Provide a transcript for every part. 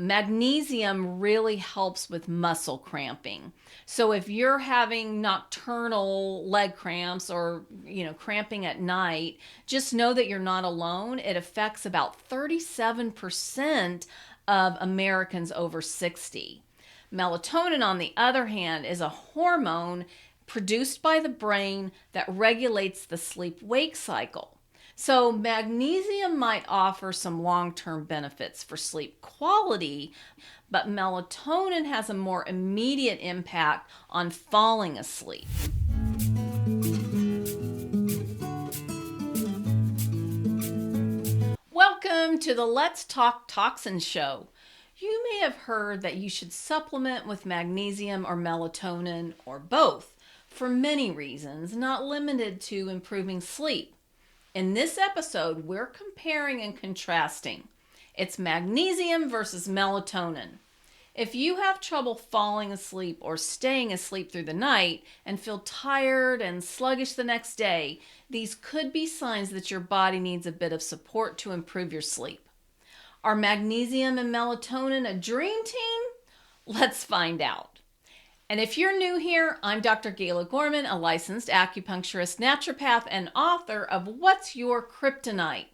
Magnesium really helps with muscle cramping. So if you're having nocturnal leg cramps or, cramping at night, just know that you're not alone. It affects about 37% of Americans over 60. Melatonin, on the other hand, is a hormone produced by the brain that regulates the sleep-wake cycle. So magnesium might offer some long-term benefits for sleep quality, but melatonin has a more immediate impact on falling asleep. Welcome to the Let's Talk Toxins show. You may have heard that you should supplement with magnesium or melatonin or both for many reasons, not limited to improving sleep. In this episode, we're comparing and contrasting. It's magnesium versus melatonin. If you have trouble falling asleep or staying asleep through the night and feel tired and sluggish the next day, these could be signs that your body needs a bit of support to improve your sleep. Are magnesium and melatonin a dream team? Let's find out. And if you're new here, I'm Dr. Gayla Gorman, a licensed acupuncturist, naturopath, and author of What's Your Kryptonite?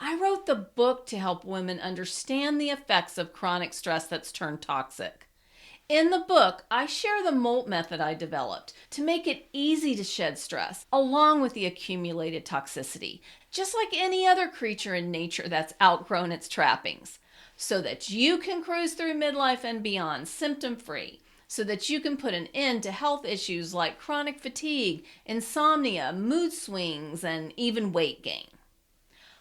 I wrote the book to help women understand the effects of chronic stress that's turned toxic. In the book, I share the MOLT method I developed to make it easy to shed stress, along with the accumulated toxicity, just like any other creature in nature that's outgrown its trappings, so that you can cruise through midlife and beyond symptom-free, so that you can put an end to health issues like chronic fatigue, insomnia, mood swings, and even weight gain.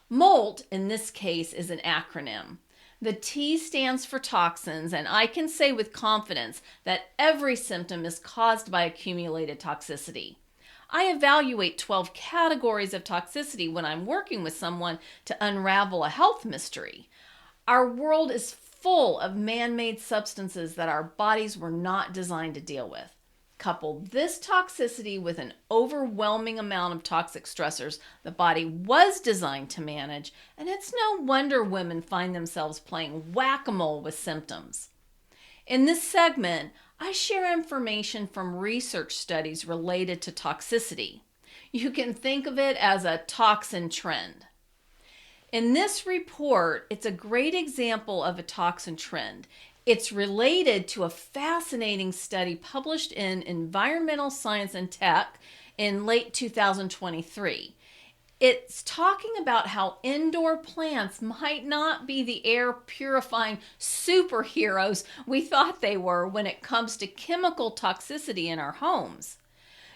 MOLT, in this case, is an acronym. The T stands for toxins, and I can say with confidence that every symptom is caused by accumulated toxicity. I evaluate 12 categories of toxicity when I'm working with someone to unravel a health mystery. Our world is full of man-made substances that our bodies were not designed to deal with. Couple this toxicity with an overwhelming amount of toxic stressors the body was designed to manage, and it's no wonder women find themselves playing whack-a-mole with symptoms. In this segment, I share information from research studies related to toxicity. You can think of it as a toxin trend. In this report, it's a great example of a toxin trend. It's related to a fascinating study published in Environmental Science and Tech in late 2023. It's talking about how indoor plants might not be the air purifying superheroes we thought they were when it comes to chemical toxicity in our homes.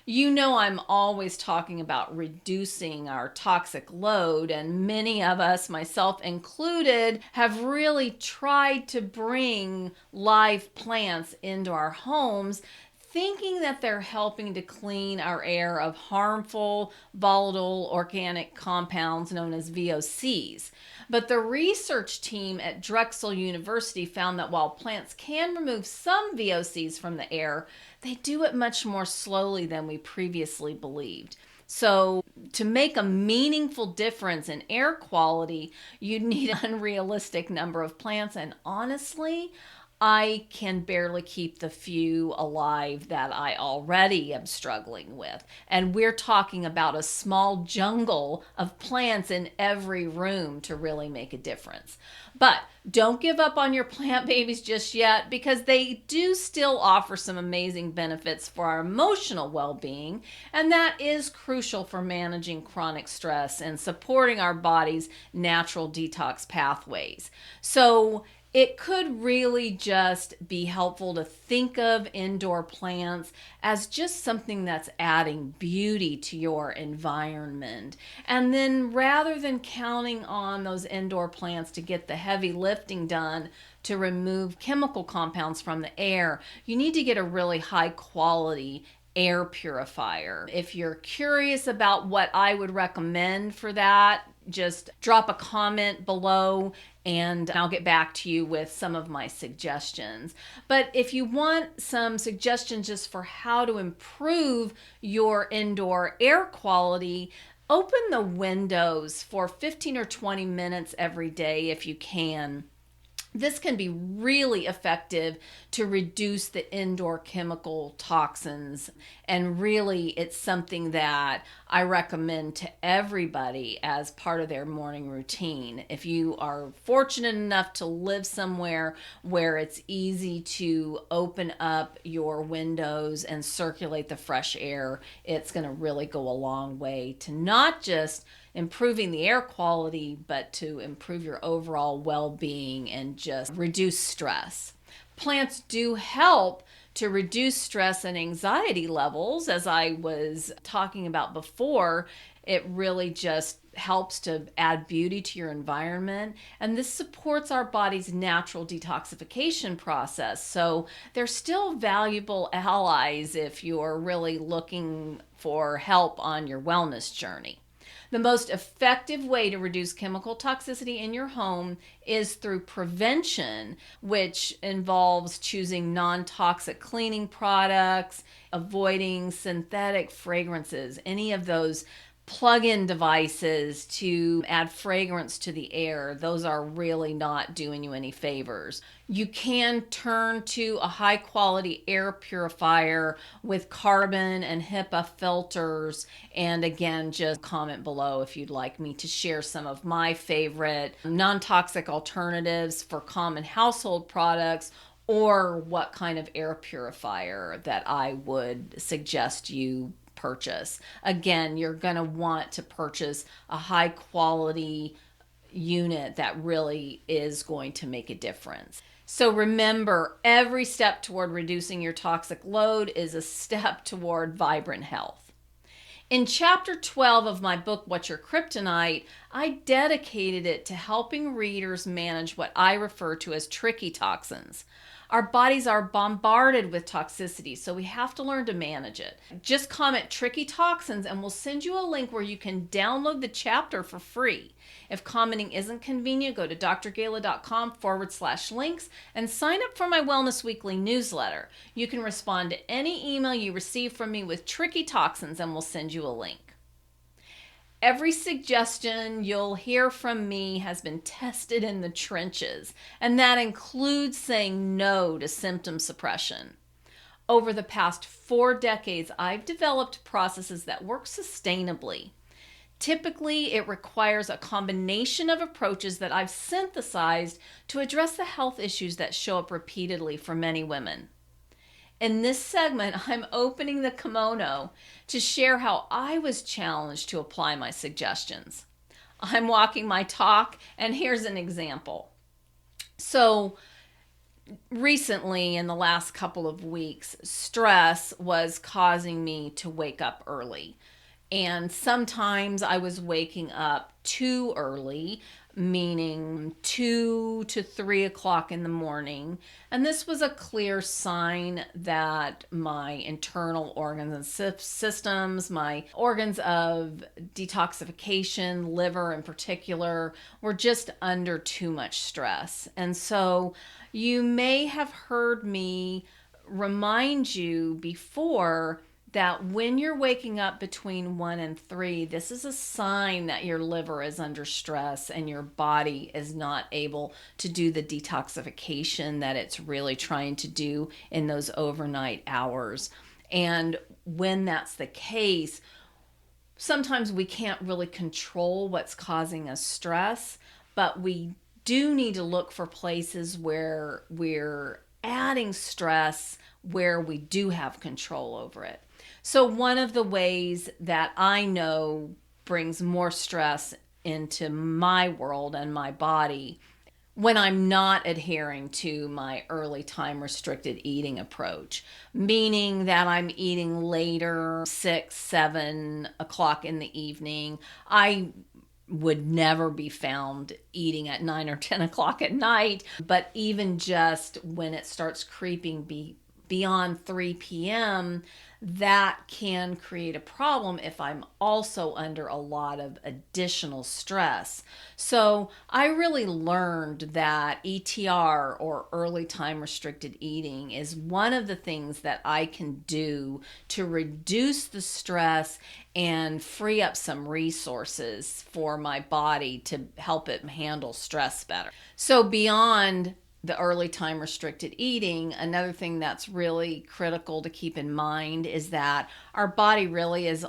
You know I'm always talking about reducing our toxic load, and many of us, myself included, have really tried to bring live plants into our homes, thinking that they're helping to clean our air of harmful, volatile organic compounds known as VOCs. But the research team at Drexel University found that while plants can remove some VOCs from the air, they do it much more slowly than we previously believed. So to make a meaningful difference in air quality, you'd need an unrealistic number of plants. And honestly, I can barely keep the few alive that I already am struggling with. And we're talking about a small jungle of plants in every room to really make a difference. But don't give up on your plant babies just yet, because they do still offer some amazing benefits for our emotional well-being, and that is crucial for managing chronic stress and supporting our body's natural detox pathways. So it could really just be helpful to think of indoor plants as just something that's adding beauty to your environment. And then rather than counting on those indoor plants to get the heavy lifting done to remove chemical compounds from the air, you need to get a really high quality air purifier. If you're curious about what I would recommend for that, just drop a comment below and I'll get back to you with some of my suggestions. But if you want some suggestions just for how to improve your indoor air quality, open the windows for 15 or 20 minutes every day if you can. This can be really effective to reduce the indoor chemical toxins. And really, it's something that I recommend to everybody as part of their morning routine. If you are fortunate enough to live somewhere where it's easy to open up your windows and circulate the fresh air, it's going to really go a long way to not just improving the air quality, but to improve your overall well-being and just reduce stress. Plants do help to reduce stress and anxiety levels, as I was talking about before. It really just helps to add beauty to your environment, and this supports our body's natural detoxification process. So they're still valuable allies if you're really looking for help on your wellness journey. The most effective way to reduce chemical toxicity in your home is through prevention, which involves choosing non-toxic cleaning products, avoiding synthetic fragrances, any of those plug-in devices to add fragrance to the air. Those are really not doing you any favors. You can turn to a high quality air purifier with carbon and HEPA filters. And again, just comment below if you'd like me to share some of my favorite non-toxic alternatives for common household products, or what kind of air purifier that I would suggest you purchase. Again, you're going to want to purchase a high quality unit that really is going to make a difference. So remember, every step toward reducing your toxic load is a step toward vibrant health. In chapter 12 of my book, What's Your Kryptonite, I dedicated it to helping readers manage what I refer to as tricky toxins. Our bodies are bombarded with toxicity, so we have to learn to manage it. Just comment tricky toxins and we'll send you a link where you can download the chapter for free. If commenting isn't convenient, go to drgala.com/links and sign up for my Wellness Weekly newsletter. You can respond to any email you receive from me with tricky toxins and we'll send you a link. Every suggestion you'll hear from me has been tested in the trenches, and that includes saying no to symptom suppression. Over the past 4 decades, I've developed processes that work sustainably. Typically, it requires a combination of approaches that I've synthesized to address the health issues that show up repeatedly for many women. In this segment, I'm opening the kimono to share how I was challenged to apply my suggestions. I'm walking my talk, and here's an example. So recently, in the last couple of weeks, stress was causing me to wake up early. And sometimes I was waking up too early, meaning 2 to 3 o'clock in the morning. And this was a clear sign that my internal organs and systems, my organs of detoxification, liver in particular, were just under too much stress. And so you may have heard me remind you before that when you're waking up between 1 and 3, this is a sign that your liver is under stress and your body is not able to do the detoxification that it's really trying to do in those overnight hours. And when that's the case, sometimes we can't really control what's causing us stress, but we do need to look for places where we're adding stress where we do have control over it. So one of the ways that I know brings more stress into my world and my body when I'm not adhering to my early time restricted eating approach, meaning that I'm eating later, 6, 7 o'clock in the evening. I would never be found eating at 9 or 10 o'clock at night, but even just when it starts creeping beyond 3 p.m., that can create a problem if I'm also under a lot of additional stress. So I really learned that ETR, or early time restricted eating, is one of the things that I can do to reduce the stress and free up some resources for my body to help it handle stress better. So beyond the early time restricted eating, another thing that's really critical to keep in mind is that our body really is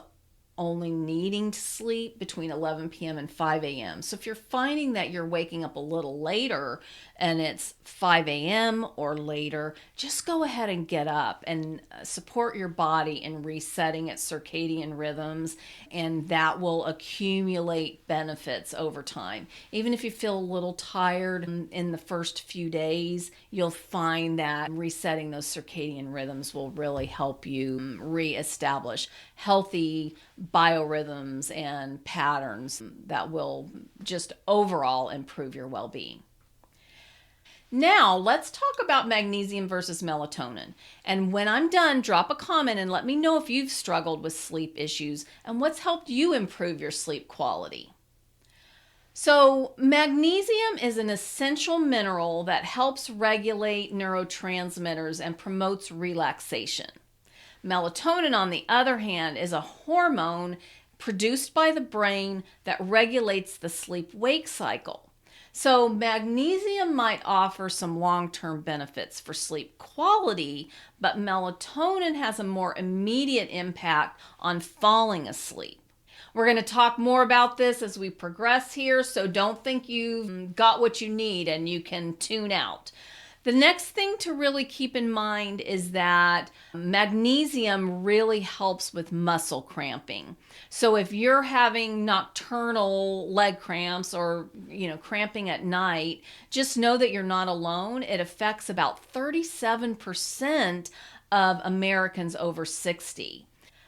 only needing to sleep between 11 p.m. and 5 a.m. So if you're finding that you're waking up a little later and it's 5 a.m. or later, just go ahead and get up and support your body in resetting its circadian rhythms, and that will accumulate benefits over time. Even if you feel a little tired in the first few days, you'll find that resetting those circadian rhythms will really help you reestablish healthy biorhythms and patterns that will just overall improve your well-being. Now, let's talk about magnesium versus melatonin. And when I'm done, drop a comment and let me know if you've struggled with sleep issues and what's helped you improve your sleep quality. So, magnesium is an essential mineral that helps regulate neurotransmitters and promotes relaxation. Melatonin, on the other hand, is a hormone produced by the brain that regulates the sleep-wake cycle. So magnesium might offer some long-term benefits for sleep quality, but melatonin has a more immediate impact on falling asleep. We're going to talk more about this as we progress here, so don't think you've got what you need and you can tune out. The next thing to really keep in mind is that magnesium really helps with muscle cramping. So if you're having nocturnal leg cramps or, cramping at night, just know that you're not alone. It affects about 37% of Americans over 60.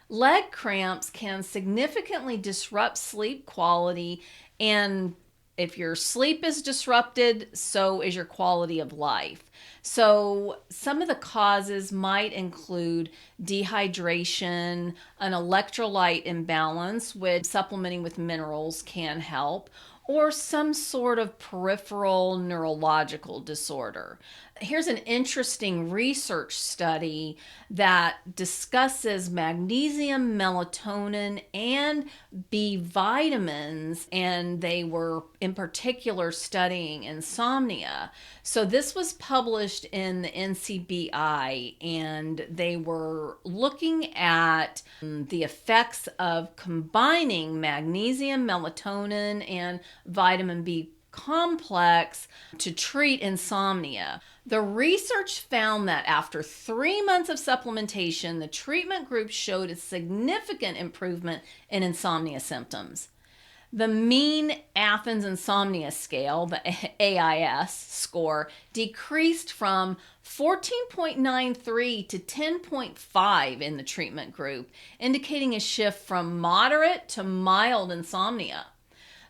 Leg cramps can significantly disrupt sleep quality, and if your sleep is disrupted, so is your quality of life. So some of the causes might include dehydration, an electrolyte imbalance, which supplementing with minerals can help, or some sort of peripheral neurological disorder. Here's an interesting research study that discusses magnesium, melatonin, and B vitamins, and they were in particular studying insomnia. So this was published in the NCBI, and they were looking at the effects of combining magnesium, melatonin, and vitamin B complex to treat insomnia. The research found that after 3 months of supplementation, the treatment group showed a significant improvement in insomnia symptoms. The mean Athens Insomnia Scale, the AIS score, decreased from 14.93 to 10.5 in the treatment group, indicating a shift from moderate to mild insomnia.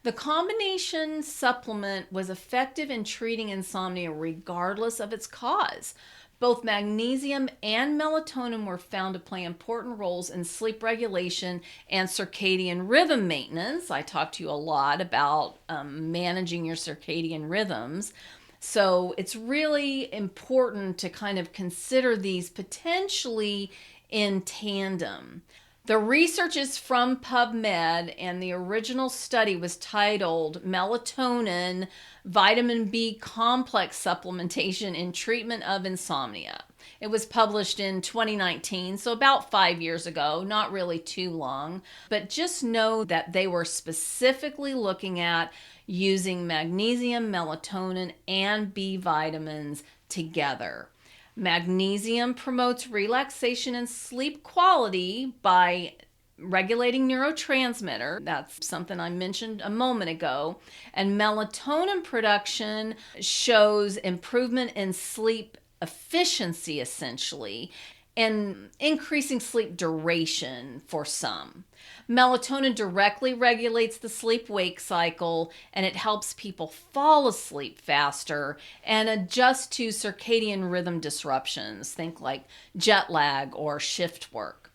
The combination supplement was effective in treating insomnia regardless of its cause. Both magnesium and melatonin were found to play important roles in sleep regulation and circadian rhythm maintenance. I talked to you a lot about managing your circadian rhythms. So it's really important to kind of consider these potentially in tandem. The research is from PubMed, and the original study was titled Melatonin Vitamin B Complex Supplementation in Treatment of Insomnia. It was published in 2019, so about 5 years ago, not really too long. But just know that they were specifically looking at using magnesium, melatonin, and B vitamins together. Magnesium promotes relaxation and sleep quality by regulating neurotransmitter. That's something I mentioned a moment ago. And melatonin production shows improvement in sleep efficiency, essentially, and increasing sleep duration for some. Melatonin directly regulates the sleep-wake cycle, and it helps people fall asleep faster and adjust to circadian rhythm disruptions. Think like jet lag or shift work.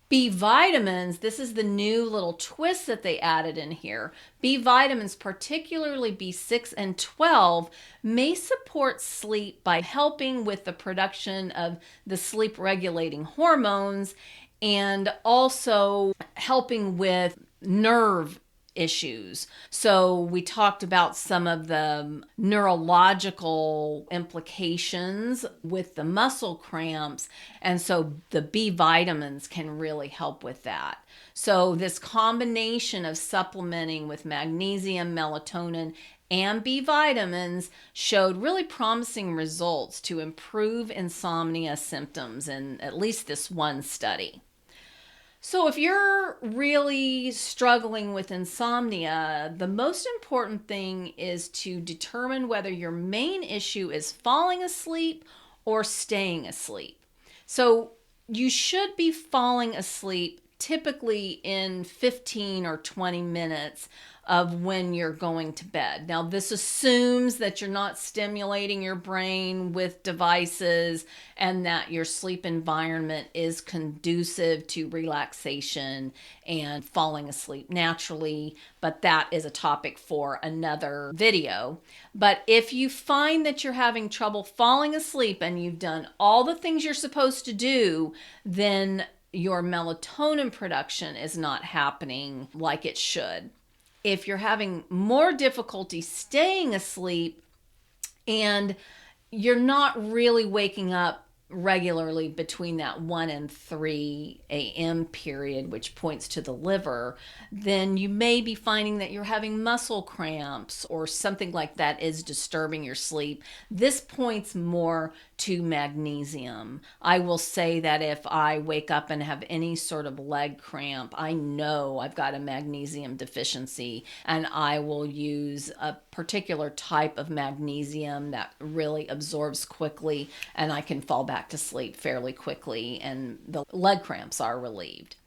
B vitamins, this is the new little twist that they added in here. B vitamins, particularly B6 and 12, may support sleep by helping with the production of the sleep regulating hormones and also helping with nerve issues. So we talked about some of the neurological implications with the muscle cramps. And so the B vitamins can really help with that. So this combination of supplementing with magnesium, melatonin, and B vitamins showed really promising results to improve insomnia symptoms in at least this one study. So, if you're really struggling with insomnia, the most important thing is to determine whether your main issue is falling asleep or staying asleep. So, you should be falling asleep typically in 15 or 20 minutes of when you're going to bed. Now, this assumes that you're not stimulating your brain with devices and that your sleep environment is conducive to relaxation and falling asleep naturally. But that is a topic for another video. But if you find that you're having trouble falling asleep and you've done all the things you're supposed to do, then your melatonin production is not happening like it should. If you're having more difficulty staying asleep and you're not really waking up regularly between that 1 and 3 a.m. period, which points to the liver, then you may be finding that you're having muscle cramps or something like that is disturbing your sleep. This points more to magnesium. I will say that if I wake up and have any sort of leg cramp, I know I've got a magnesium deficiency, and I will use a particular type of magnesium that really absorbs quickly, and I can fall back to sleep fairly quickly, and the leg cramps are relieved.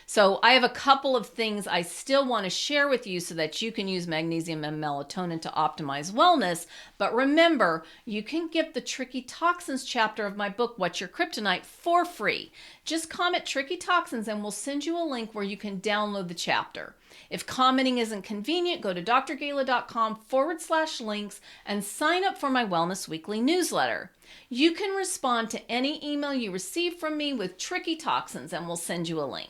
So I have a couple of things I still want to share with you so that you can use magnesium and melatonin to optimize wellness. But remember, you can get the Tricky Toxins chapter of my book, What's Your Kryptonite, for free. Just comment Tricky Toxins and we'll send you a link where you can download the chapter. If commenting isn't convenient, go to drgala.com/links and sign up for my Wellness Weekly newsletter. You can respond to any email you receive from me with Tricky Toxins and we'll send you a link.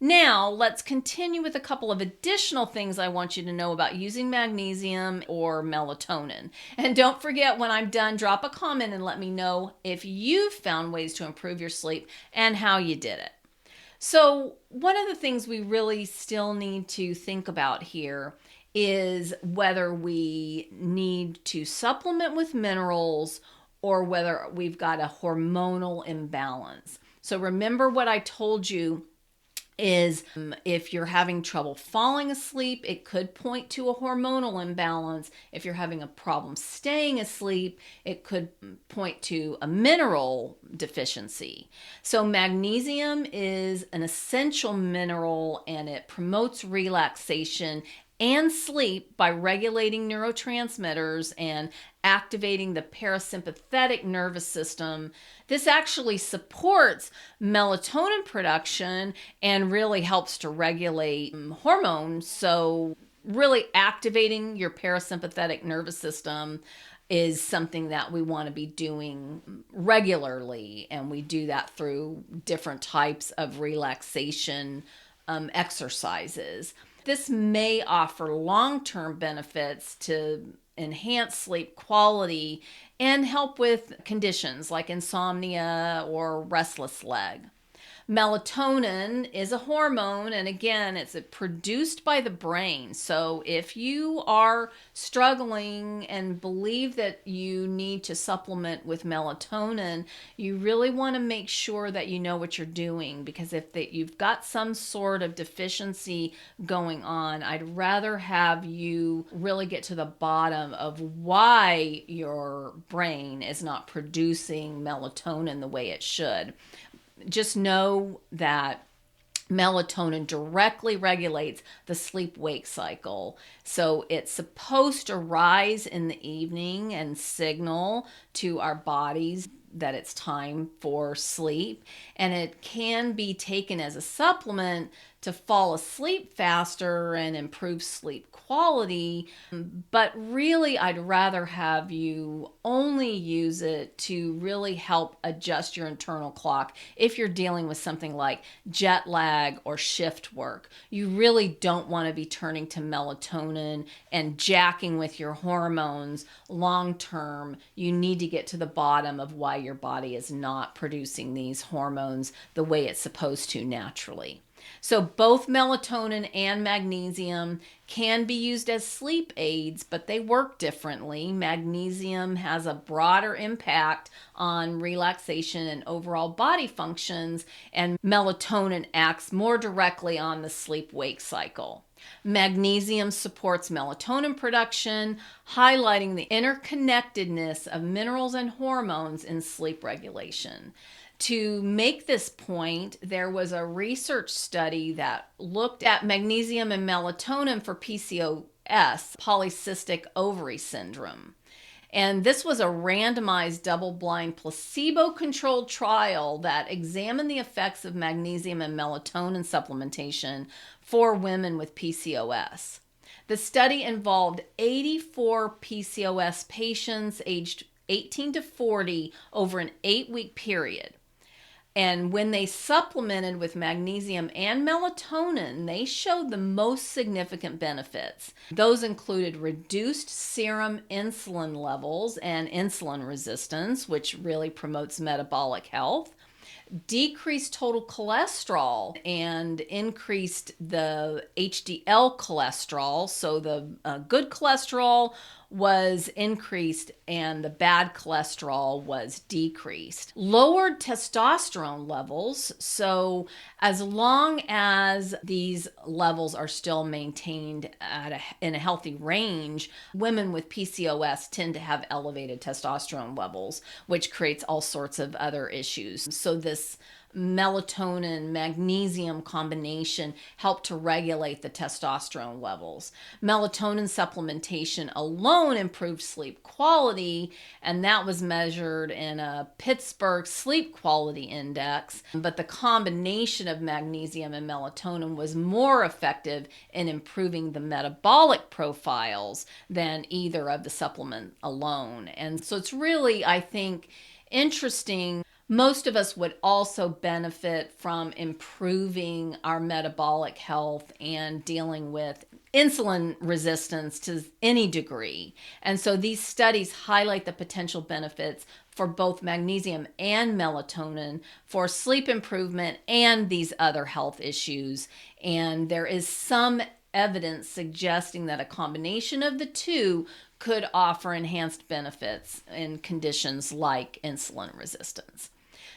Now, let's continue with a couple of additional things I want you to know about using magnesium or melatonin. And don't forget, when I'm done, drop a comment and let me know if you've found ways to improve your sleep and how you did it. So, one of the things we really still need to think about here is whether we need to supplement with minerals or whether we've got a hormonal imbalance. So, remember what I told you is if you're having trouble falling asleep, it could point to a hormonal imbalance. If you're having a problem staying asleep, it could point to a mineral deficiency. So magnesium is an essential mineral and it promotes relaxation and sleep by regulating neurotransmitters and activating the parasympathetic nervous system. This actually supports melatonin production and really helps to regulate hormones. So really activating your parasympathetic nervous system is something that we want to be doing regularly. And we do that through different types of relaxation exercises. This may offer long-term benefits to enhance sleep quality and help with conditions like insomnia or restless leg. Melatonin is a hormone, and again, it's produced by the brain. So if you are struggling and believe that you need to supplement with melatonin, you really want to make sure that you know what you're doing, because if you've got some sort of deficiency going on, I'd rather have you really get to the bottom of why your brain is not producing melatonin the way it should. Just know that melatonin directly regulates the sleep-wake cycle. So it's supposed to rise in the evening and signal to our bodies that it's time for sleep. And it can be taken as a supplement to fall asleep faster and improve sleep quality. But really, I'd rather have you only use it to really help adjust your internal clock if you're dealing with something like jet lag or shift work. You really don't want to be turning to melatonin and jacking with your hormones long term. You need to get to the bottom of why your body is not producing these hormones the way it's supposed to naturally. So both melatonin and magnesium can be used as sleep aids, but they work differently. Magnesium has a broader impact on relaxation and overall body functions, and melatonin acts more directly on the sleep-wake cycle. Magnesium supports melatonin production, highlighting the interconnectedness of minerals and hormones in sleep regulation. To make this point, there was a research study that looked at magnesium and melatonin for PCOS, polycystic ovary syndrome. And this was a randomized double-blind placebo-controlled trial that examined the effects of magnesium and melatonin supplementation for women with PCOS. The study involved 84 PCOS patients aged 18 to 40 over an 8-week period. And when they supplemented with magnesium and melatonin, they showed the most significant benefits. Those included reduced serum insulin levels and insulin resistance, which really promotes metabolic health, decreased total cholesterol and increased the HDL cholesterol. So the good cholesterol was increased and the bad cholesterol was decreased. Lowered testosterone levels. So as long as these levels are still maintained in a healthy range, women with PCOS tend to have elevated testosterone levels, which creates all sorts of other issues. So this melatonin magnesium combination helped to regulate the testosterone levels. Melatonin supplementation alone improved sleep quality, and that was measured in a Pittsburgh Sleep Quality Index. But the combination of magnesium and melatonin was more effective in improving the metabolic profiles than either of the supplement alone. And so it's really, I think, interesting. Most of us would also benefit from improving our metabolic health and dealing with insulin resistance to any degree. And so these studies highlight the potential benefits for both magnesium and melatonin for sleep improvement and these other health issues. And there is some evidence suggesting that a combination of the two could offer enhanced benefits in conditions like insulin resistance.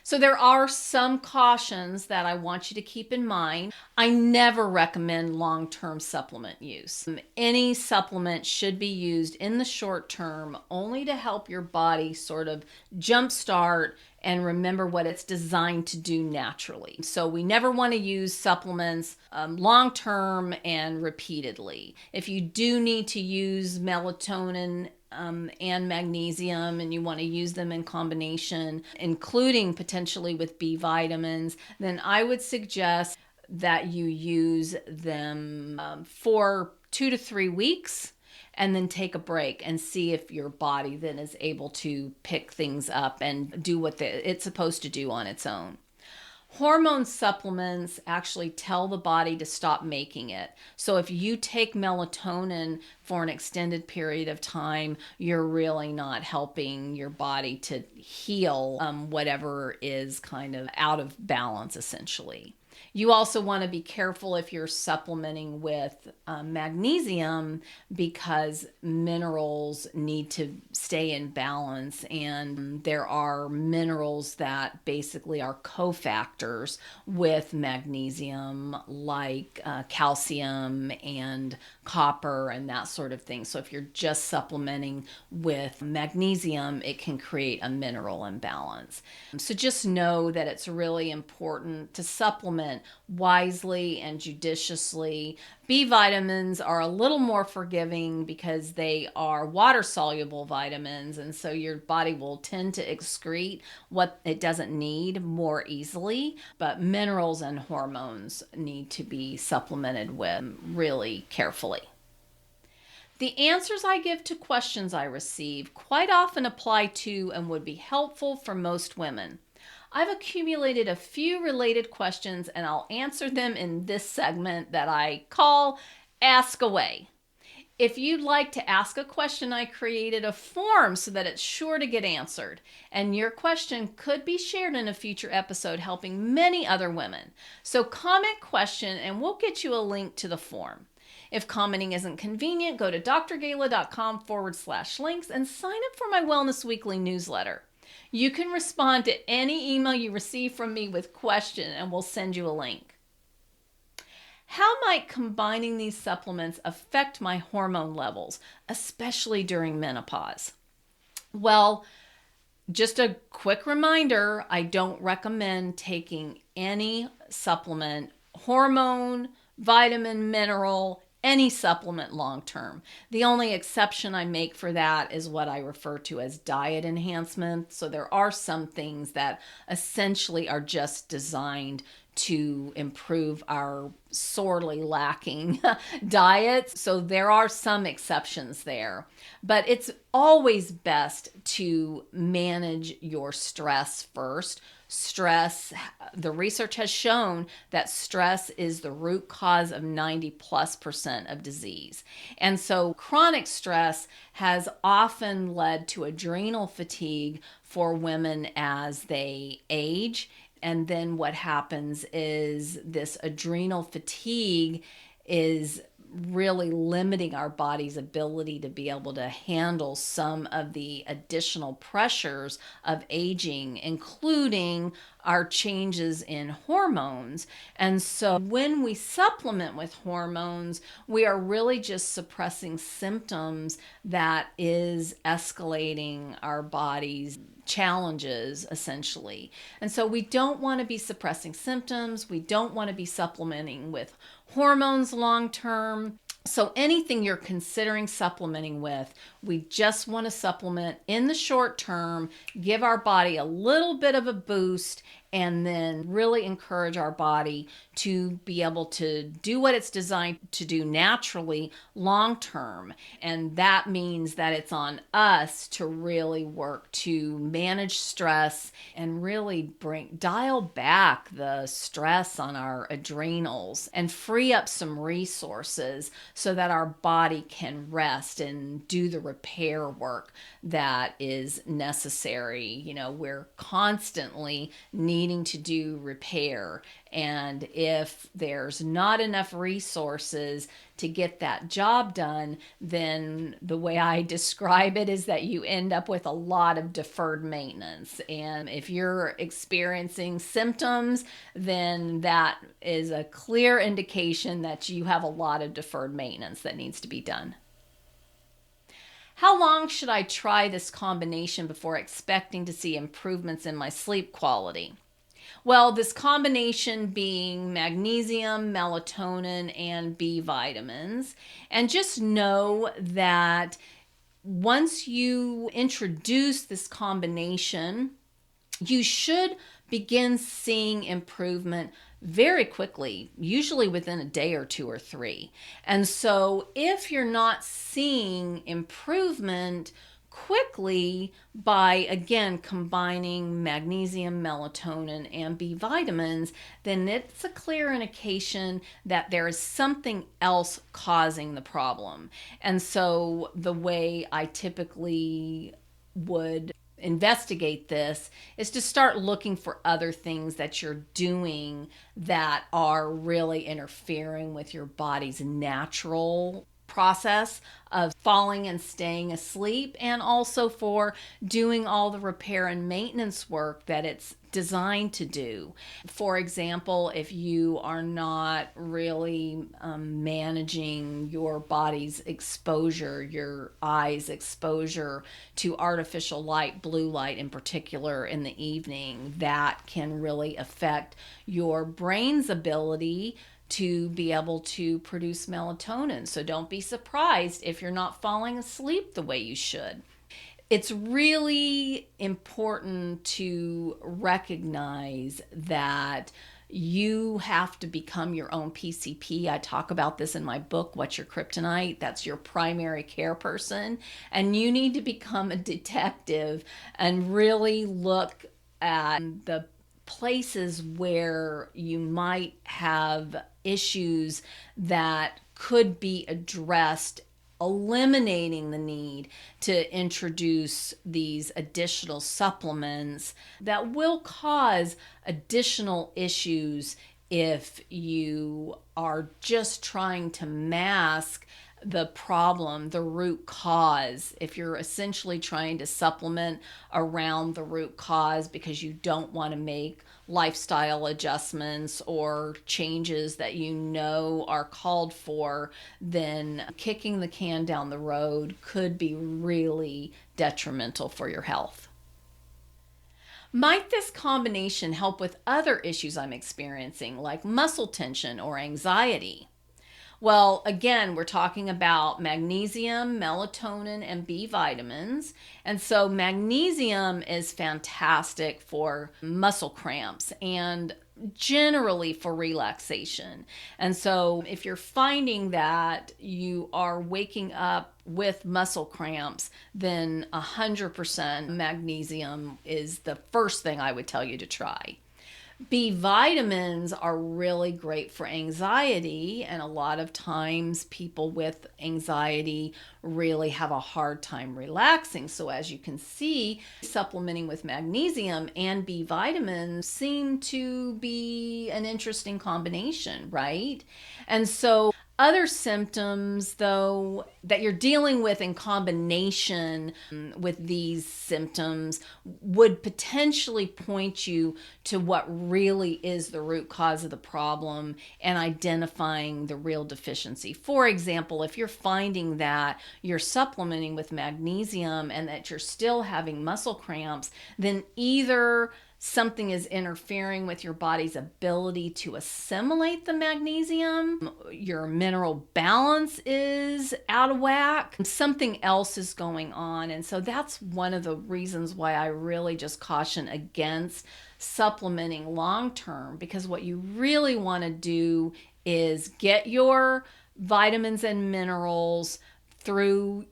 So there are some cautions that I want you to keep in mind. I never recommend long-term supplement use. Any supplement should be used in the short term only to help your body sort of jumpstart and remember what it's designed to do naturally. So we never want to use supplements long-term and repeatedly. If you do need to use melatonin and magnesium, and you want to use them in combination, including potentially with B vitamins, then I would suggest that you use them for 2 to 3 weeks and then take a break and see if your body then is able to pick things up and do what it's supposed to do on its own. Hormone supplements actually tell the body to stop making it. So if you take melatonin for an extended period of time, you're really not helping your body to heal whatever is kind of out of balance, essentially. You also want to be careful if you're supplementing with magnesium, because minerals need to stay in balance, and there are minerals that basically are cofactors with magnesium, like calcium and copper and that sort of thing. So if you're just supplementing with magnesium, it can create a mineral imbalance. So just know that it's really important to supplement supplement wisely and judiciously. B vitamins are a little more forgiving because they are water soluble vitamins, and so your body will tend to excrete what it doesn't need more easily. But minerals and hormones need to be supplemented with really carefully. The answers I give to questions I receive quite often apply to and would be helpful for most women. I've accumulated a few related questions and I'll answer them in this segment that I call Ask Away. If you'd like to ask a question, I created a form so that it's sure to get answered. And your question could be shared in a future episode helping many other women. So comment question and we'll get you a link to the form. If commenting isn't convenient, go to drgala.com/links and sign up for my Wellness Weekly newsletter. You can respond to any email you receive from me with question and we'll send you a link. How might combining these supplements affect my hormone levels, especially during menopause? Well, just a quick reminder, I don't recommend taking any supplement, hormone, vitamin, mineral, any supplement long term. The only exception I make for that is what I refer to as diet enhancement. So there are some things that essentially are just designed to improve our sorely lacking diets. So there are some exceptions there, but it's always best to manage your stress first. Stress, the research has shown that stress is the root cause of 90+% of disease. And so chronic stress has often led to adrenal fatigue for women as they age. And then what happens is this adrenal fatigue is really limiting our body's ability to be able to handle some of the additional pressures of aging, including our changes in hormones. And so when we supplement with hormones, we are really just suppressing symptoms that is escalating our body's challenges essentially. And so we don't want to be suppressing symptoms. We don't want to be supplementing with hormones long term. So anything you're considering supplementing with, we just want to supplement in the short term, give our body a little bit of a boost, and then really encourage our body to be able to do what it's designed to do naturally long term. And that means that it's on us to really work to manage stress and really dial back the stress on our adrenals and free up some resources so that our body can rest and do the repair work that is necessary. You know, we're constantly needing to do repair. And if there's not enough resources to get that job done, then the way I describe it is that you end up with a lot of deferred maintenance. And if you're experiencing symptoms, then that is a clear indication that you have a lot of deferred maintenance that needs to be done. How long should I try this combination before expecting to see improvements in my sleep quality? Well, this combination being magnesium, melatonin, and B vitamins. And just know that once you introduce this combination, you should begin seeing improvement very quickly, usually within a day or two or three. And so if you're not seeing improvement quickly by, again, combining magnesium, melatonin, and B vitamins, then it's a clear indication that there is something else causing the problem. And so the way I typically would investigate this is to start looking for other things that you're doing that are really interfering with your body's natural process of falling and staying asleep, and also for doing all the repair and maintenance work that it's designed to do. For example, if you are not really managing your body's exposure, your eyes' exposure to artificial light, blue light in particular, in the evening, that can really affect your brain's ability to be able to produce melatonin. So don't be surprised if you're not falling asleep the way you should. It's really important to recognize that you have to become your own PCP. I talk about this in my book, What's Your Kryptonite? That's your primary care person. And you need to become a detective and really look at the places where you might have issues that could be addressed, eliminating the need to introduce these additional supplements that will cause additional issues if you are just trying to mask the problem, the root cause. If you're essentially trying to supplement around the root cause because you don't want to make lifestyle adjustments or changes that you know are called for, then kicking the can down the road could be really detrimental for your health. Might this combination help with other issues I'm experiencing, like muscle tension or anxiety? Well, again, we're talking about magnesium, melatonin, and B vitamins. And so magnesium is fantastic for muscle cramps and generally for relaxation. And so if you're finding that you are waking up with muscle cramps, then 100% magnesium is the first thing I would tell you to try. B vitamins are really great for anxiety, and a lot of times people with anxiety really have a hard time relaxing. So as you can see, supplementing with magnesium and B vitamins seem to be an interesting combination, right? And so other symptoms, though, that you're dealing with in combination with these symptoms would potentially point you to what really is the root cause of the problem and identifying the real deficiency. For example, if you're finding that you're supplementing with magnesium and that you're still having muscle cramps, then either something is interfering with your body's ability to assimilate the magnesium, your mineral balance is out of whack, something else is going on. And so that's one of the reasons why I really just caution against supplementing long term, because what you really want to do is get your vitamins and minerals through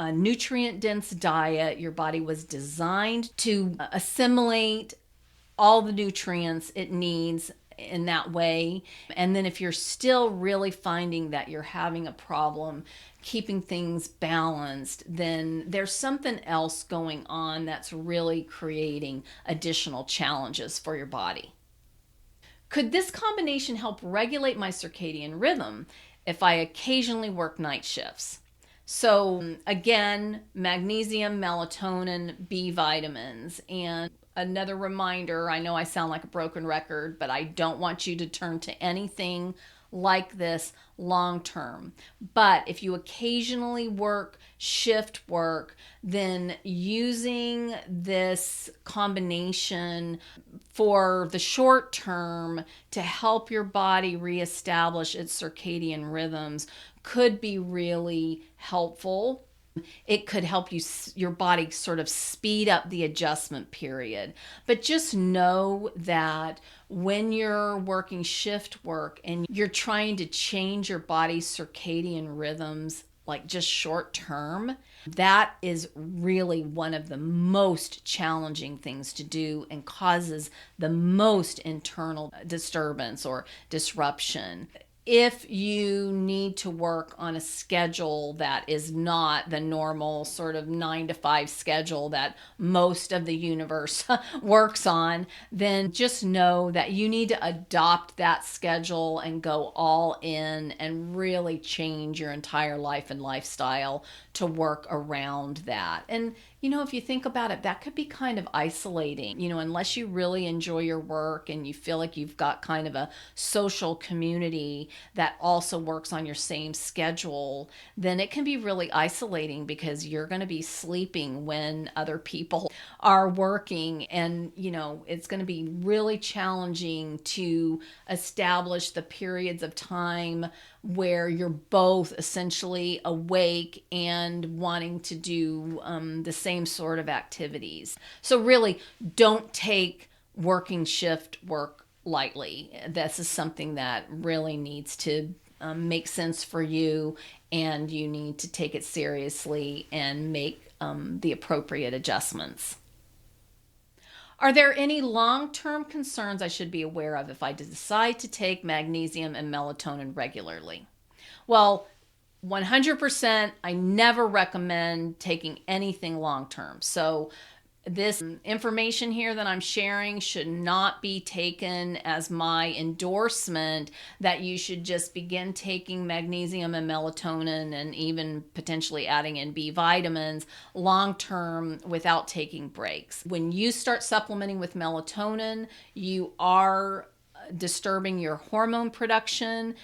a nutrient-dense diet. Your body was designed to assimilate all the nutrients it needs in that way. And then if you're still really finding that you're having a problem keeping things balanced, then there's something else going on that's really creating additional challenges for your body. Could this combination help regulate my circadian rhythm if I occasionally work night shifts? So again, magnesium, melatonin, B vitamins, and another reminder, I know I sound like a broken record, but I don't want you to turn to anything like this long term. But if you occasionally work shift work, then using this combination for the short term to help your body reestablish its circadian rhythms could be really helpful. It could help your body sort of speed up the adjustment period. But just know that when you're working shift work and you're trying to change your body's circadian rhythms, like just short term, that is really one of the most challenging things to do and causes the most internal disturbance or disruption. if you need to work on a schedule that is not the normal sort of 9 to 5 schedule that most of the universe works on, then just know that you need to adopt that schedule and go all in and really change your entire life and lifestyle to work around that. And if you think about it, that could be kind of isolating, unless you really enjoy your work and you feel like you've got kind of a social community that also works on your same schedule, then it can be really isolating because you're going to be sleeping when other people are working. And, it's going to be really challenging to establish the periods of time where you're both essentially awake and wanting to do the same sort of activities. So really, don't take working shift work lightly. This is something that really needs to make sense for you, and you need to take it seriously and make the appropriate adjustments. Are there any long-term concerns I should be aware of if I decide to take magnesium and melatonin regularly? Well, 100%, I never recommend taking anything long-term. So this information here that I'm sharing should not be taken as my endorsement that you should just begin taking magnesium and melatonin and even potentially adding in B vitamins long term without taking breaks. When you start supplementing with melatonin, you are disturbing your hormone production.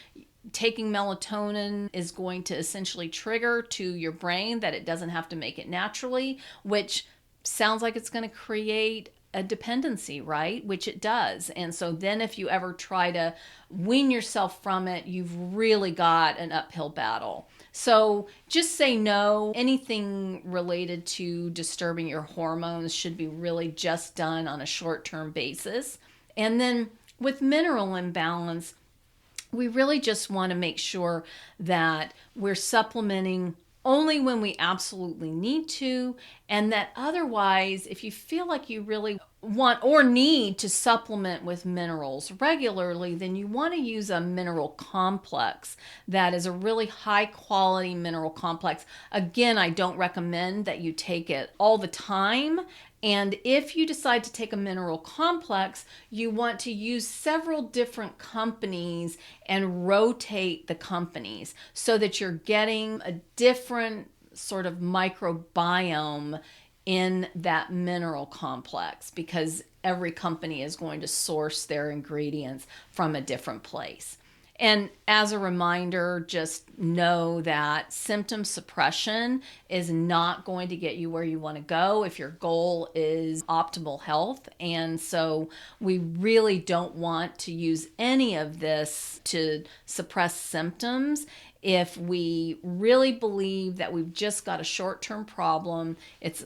Taking melatonin is going to essentially trigger to your brain that it doesn't have to make it naturally, which sounds like it's going to create a dependency, right? Which it does. And so then if you ever try to wean yourself from it, you've really got an uphill battle. So just say no. Anything related to disturbing your hormones should be really just done on a short-term basis. And then with mineral imbalance, we really just want to make sure that we're supplementing only when we absolutely need to, and that otherwise, if you feel like you really want or need to supplement with minerals regularly, then you want to use a mineral complex that is a really high quality mineral complex. Again, I don't recommend that you take it all the time. And if you decide to take a mineral complex, you want to use several different companies and rotate the companies so that you're getting a different sort of microbiome in that mineral complex, because every company is going to source their ingredients from a different place. And as a reminder, just know that symptom suppression is not going to get you where you want to go if your goal is optimal health. And so we really don't want to use any of this to suppress symptoms. If we really believe that we've just got a short-term problem, it's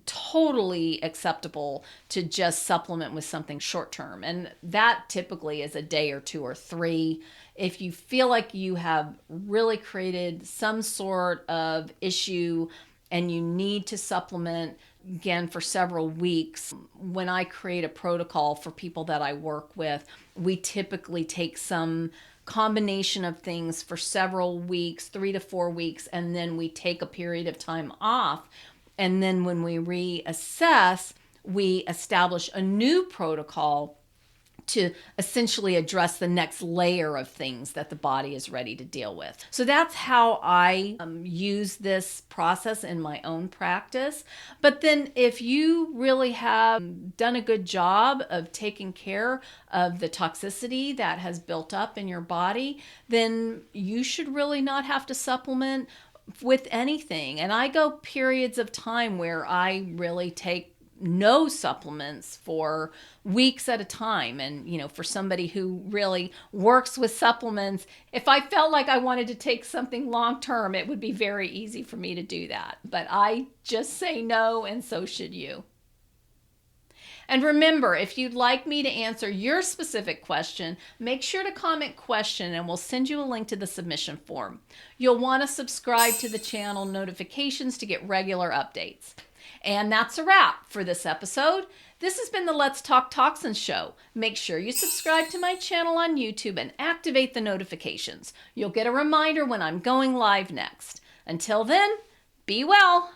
totally acceptable to just supplement with something short term. And that typically is a day or 2 or 3. If you feel like you have really created some sort of issue and you need to supplement again for several weeks, when I create a protocol for people that I work with, we typically take some combination of things for several weeks, 3 to 4 weeks, and then we take a period of time off. And then when we reassess, we establish a new protocol to essentially address the next layer of things that the body is ready to deal with. So that's how I use this process in my own practice. But then if you really have done a good job of taking care of the toxicity that has built up in your body, then you should really not have to supplement with anything. And I go periods of time where I really take no supplements for weeks at a time. And, for somebody who really works with supplements, if I felt like I wanted to take something long term, it would be very easy for me to do that. But I just say no, and so should you. And remember, if you'd like me to answer your specific question, make sure to comment question and we'll send you a link to the submission form. You'll want to subscribe to the channel notifications to get regular updates. And that's a wrap for this episode. This has been the Let's Talk Toxins show. Make sure you subscribe to my channel on YouTube and activate the notifications. You'll get a reminder when I'm going live next. Until then, be well.